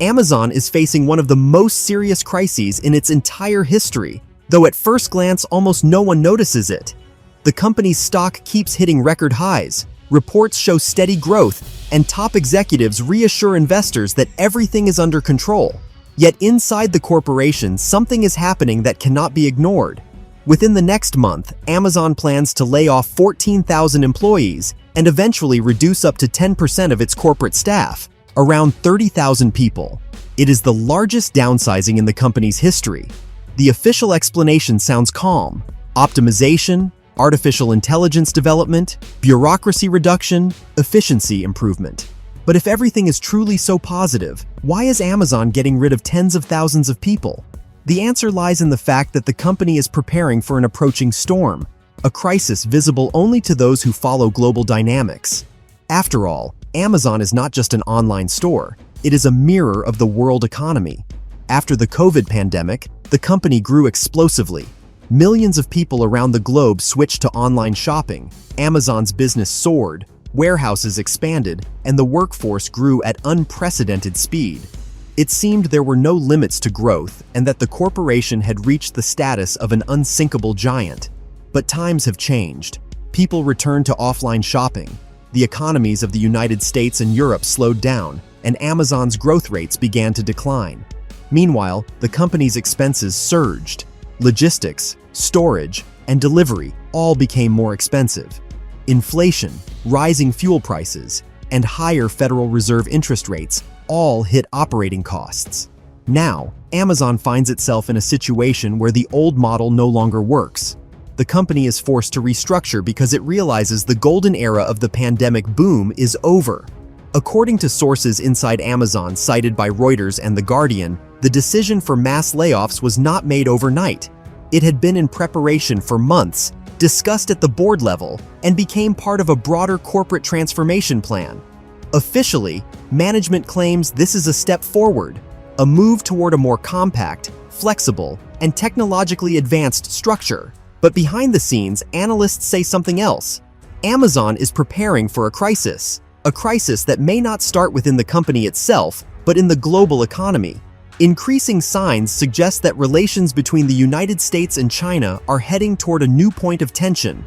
Amazon is facing one of the most serious crises in its entire history, though at first glance almost no one notices it. The company's stock keeps hitting record highs, reports show steady growth, and top executives reassure investors that everything is under control. Yet inside the corporation, something is happening that cannot be ignored. Within the next month, Amazon plans to lay off 14,000 employees and eventually reduce up to 10% of its corporate staff, around 30,000 people. It is the largest downsizing in the company's history. The official explanation sounds calm: optimization, artificial intelligence development, bureaucracy reduction, efficiency improvement. But if everything is truly so positive, why is Amazon getting rid of tens of thousands of people? The answer lies in the fact that the company is preparing for an approaching storm, a crisis visible only to those who follow global dynamics. After all, Amazon is not just an online store, it is a mirror of the world economy. After the COVID pandemic, the company grew explosively. Millions of people around the globe switched to online shopping, Amazon's business soared, warehouses expanded, and the workforce grew at unprecedented speed. It seemed there were no limits to growth and that the corporation had reached the status of an unsinkable giant. But times have changed. People returned to offline shopping. The economies of the United States and Europe slowed down, and Amazon's growth rates began to decline. Meanwhile, the company's expenses surged. Logistics, storage, and delivery all became more expensive. Inflation, rising fuel prices, and higher Federal Reserve interest rates all hit operating costs. Now, Amazon finds itself in a situation where the old model no longer works. The company is forced to restructure because it realizes the golden era of the pandemic boom is over. According to sources inside Amazon cited by Reuters and The Guardian, the decision for mass layoffs was not made overnight. It had been in preparation for months, discussed at the board level, and became part of a broader corporate transformation plan. Officially, management claims this is a step forward, a move toward a more compact, flexible, and technologically advanced structure. But behind the scenes, analysts say something else. Amazon is preparing for a crisis that may not start within the company itself, but in the global economy. Increasing signs suggest that relations between the United States and China are heading toward a new point of tension.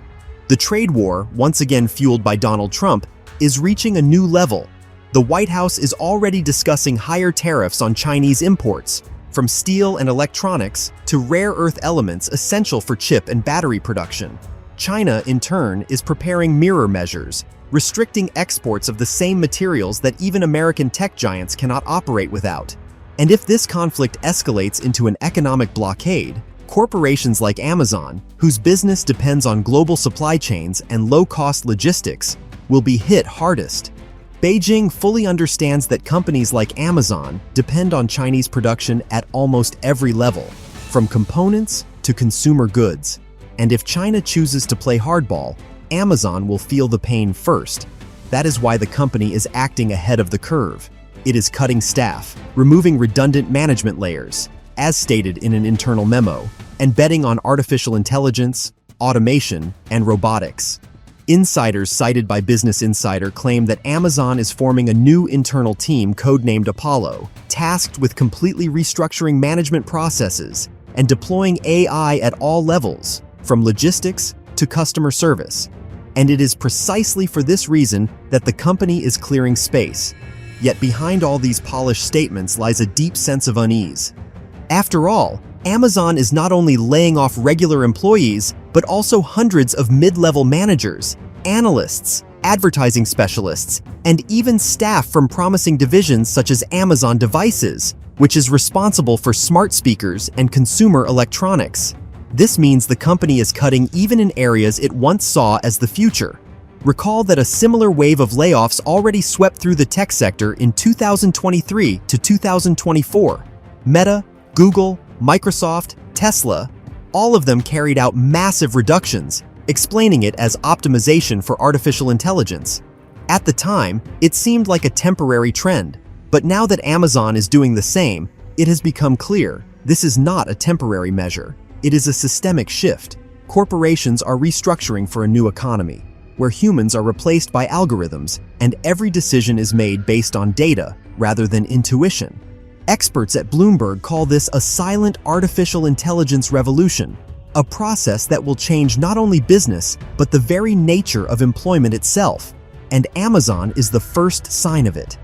The trade war, once again fueled by Donald Trump, is reaching a new level. The White House is already discussing higher tariffs on Chinese imports, from steel and electronics to rare earth elements essential for chip and battery production. China, in turn, is preparing mirror measures, restricting exports of the same materials that even American tech giants cannot operate without. And if this conflict escalates into an economic blockade, corporations like Amazon, whose business depends on global supply chains and low-cost logistics, will be hit hardest. Beijing fully understands that companies like Amazon depend on Chinese production at almost every level, from components to consumer goods. And if China chooses to play hardball, Amazon will feel the pain first. That is why the company is acting ahead of the curve. It is cutting staff, removing redundant management layers, as stated in an internal memo, and betting on artificial intelligence, automation, and robotics. Insiders cited by Business Insider claim that Amazon is forming a new internal team codenamed Apollo, tasked with completely restructuring management processes and deploying AI at all levels, from logistics to customer service. And it is precisely for this reason that the company is clearing space. Yet behind all these polished statements lies a deep sense of unease. After all, Amazon is not only laying off regular employees, but also hundreds of mid-level managers, analysts, advertising specialists, and even staff from promising divisions such as Amazon Devices, which is responsible for smart speakers and consumer electronics. This means the company is cutting even in areas it once saw as the future. Recall that a similar wave of layoffs already swept through the tech sector in 2023 to 2024. Meta, Google, Microsoft, Tesla, all of them carried out massive reductions, explaining it as optimization for artificial intelligence. At the time, it seemed like a temporary trend, but now that Amazon is doing the same, it has become clear this is not a temporary measure. It is a systemic shift. Corporations are restructuring for a new economy, where humans are replaced by algorithms and every decision is made based on data rather than intuition. Experts at Bloomberg call this a silent artificial intelligence revolution, a process that will change not only business, but the very nature of employment itself, and Amazon is the first sign of it.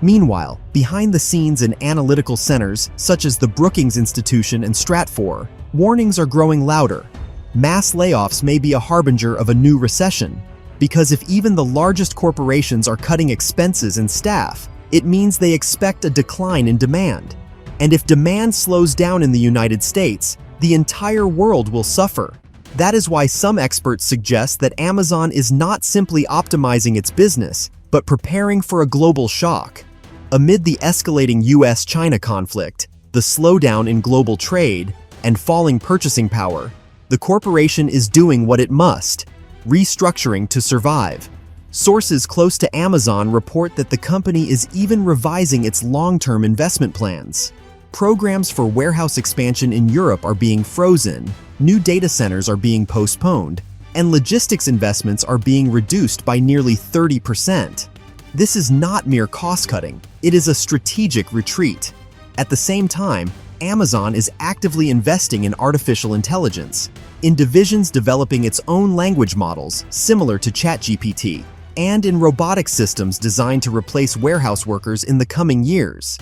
Meanwhile, behind the scenes in analytical centers such as the Brookings Institution and Stratfor, warnings are growing louder. Mass layoffs may be a harbinger of a new recession, because if even the largest corporations are cutting expenses and staff, it means they expect a decline in demand. And if demand slows down in the United States, the entire world will suffer. That is why some experts suggest that Amazon is not simply optimizing its business, but preparing for a global shock. Amid the escalating US-China conflict, the slowdown in global trade, and falling purchasing power, the corporation is doing what it must, restructuring to survive. Sources close to Amazon report that the company is even revising its long-term investment plans. Programs for warehouse expansion in Europe are being frozen, new data centers are being postponed, and logistics investments are being reduced by nearly 30%. This is not mere cost-cutting, it is a strategic retreat. At the same time, Amazon is actively investing in artificial intelligence, in divisions developing its own language models similar to ChatGPT, and in robotic systems designed to replace warehouse workers in the coming years.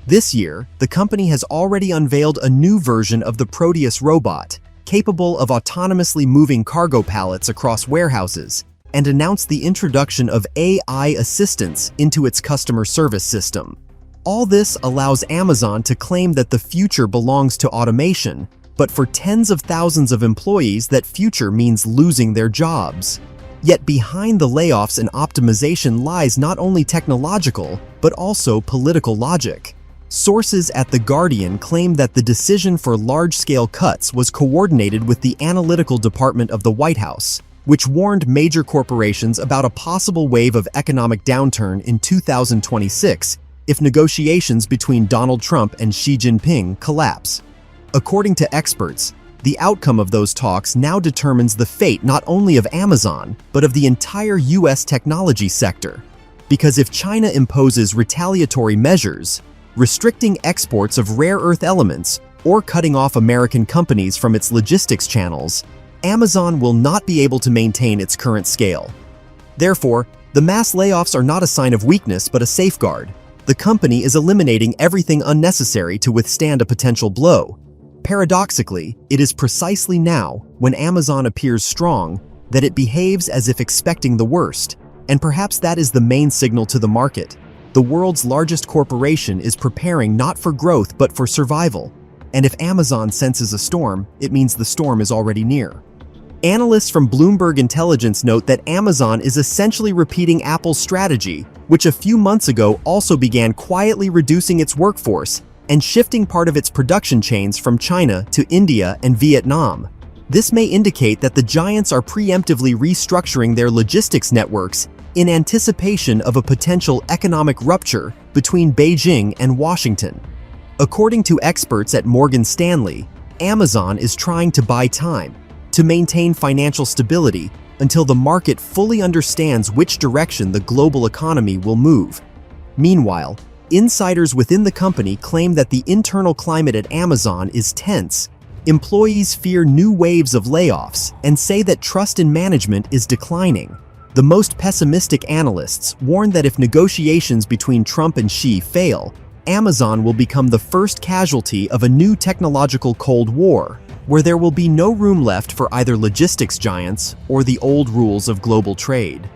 This year, the company has already unveiled a new version of the Proteus robot, capable of autonomously moving cargo pallets across warehouses, and announced the introduction of AI assistance into its customer service system. All this allows Amazon to claim that the future belongs to automation, but for tens of thousands of employees, that future means losing their jobs. Yet behind the layoffs and optimization lies not only technological, but also political logic. Sources at The Guardian claim that the decision for large-scale cuts was coordinated with the analytical department of the White House, which warned major corporations about a possible wave of economic downturn in 2026 if negotiations between Donald Trump and Xi Jinping collapse. According to experts, the outcome of those talks now determines the fate not only of Amazon, but of the entire US technology sector. Because if China imposes retaliatory measures, restricting exports of rare earth elements, or cutting off American companies from its logistics channels, Amazon will not be able to maintain its current scale. Therefore, the mass layoffs are not a sign of weakness but a safeguard. The company is eliminating everything unnecessary to withstand a potential blow. Paradoxically, it is precisely now, when Amazon appears strong, that it behaves as if expecting the worst, and perhaps that is the main signal to the market. The world's largest corporation is preparing not for growth but for survival. And if Amazon senses a storm, it means the storm is already near. Analysts from Bloomberg Intelligence note that Amazon is essentially repeating Apple's strategy, which a few months ago also began quietly reducing its workforce and shifting part of its production chains from China to India and Vietnam. This may indicate that the giants are preemptively restructuring their logistics networks in anticipation of a potential economic rupture between Beijing and Washington. According to experts at Morgan Stanley, Amazon is trying to buy time, to maintain financial stability until the market fully understands which direction the global economy will move. Meanwhile, insiders within the company claim that the internal climate at Amazon is tense. Employees fear new waves of layoffs and say that trust in management is declining. The most pessimistic analysts warn that if negotiations between Trump and Xi fail, Amazon will become the first casualty of a new technological Cold War, where there will be no room left for either logistics giants or the old rules of global trade.